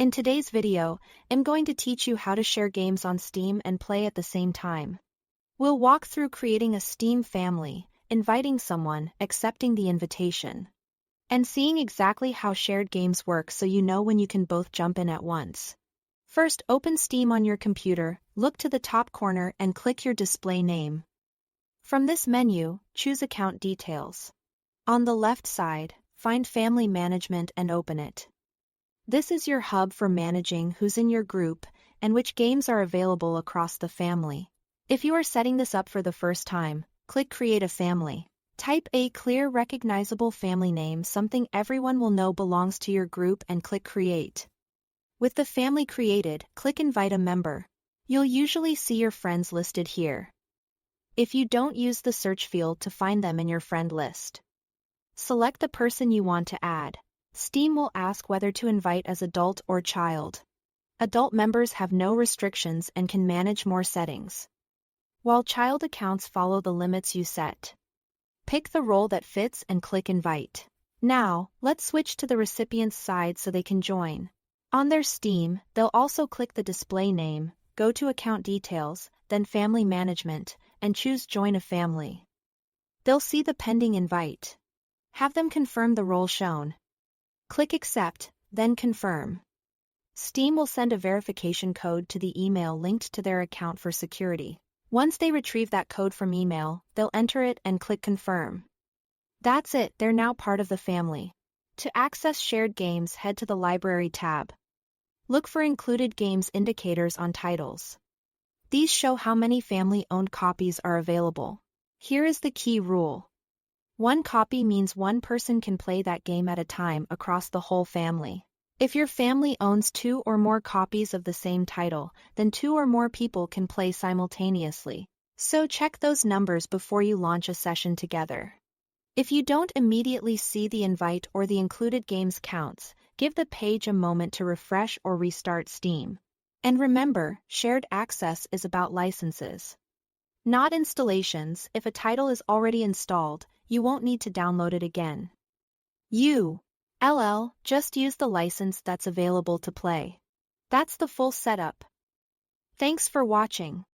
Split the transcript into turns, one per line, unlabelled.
In today's video, I'm going to teach you how to share games on Steam and play at the same time. We'll walk through creating a Steam family, inviting someone, accepting the invitation, and seeing exactly how shared games work so you know when you can both jump in at once. First, open Steam on your computer, look to the top corner and click your display name. From this menu, choose Account Details. On the left side, find Family Management and open it. This is your hub for managing who's in your group and which games are available across the family. If you are setting this up for the first time, click Create a Family. Type a clear, recognizable family name, something everyone will know belongs to your group, and click Create. With the family created, click Invite a Member. You'll usually see your friends listed here. If you don't, use the search field to find them in your friend list. Select the person you want to add. Steam will ask whether to invite as adult or child. Adult members have no restrictions and can manage more settings, while child accounts follow the limits you set. Pick the role that fits and click Invite. Now, let's switch to the recipient's side so they can join. On their Steam, they'll also click the display name, go to Account Details, then Family Management, and choose Join a Family. They'll see the pending invite. Have them confirm the role shown. Click Accept, then Confirm. Steam will send a verification code to the email linked to their account for security. Once they retrieve that code from email, they'll enter it and click Confirm. That's it, they're now part of the family. To access shared games, head to the Library tab. Look for Included Games indicators on titles. These show how many family-owned copies are available. Here is the key rule. One copy means one person can play that game at a time across the whole family. If your family owns 2 or more copies of the same title, then 2 or more people can play simultaneously. So check those numbers before you launch a session together. If you don't immediately see the invite or the included games counts, give the page a moment to refresh or restart Steam. And remember, shared access is about licenses, not installations. If a title is already installed, you won't need to download it again. Just use the license that's available to play. That's the full setup. Thanks for watching.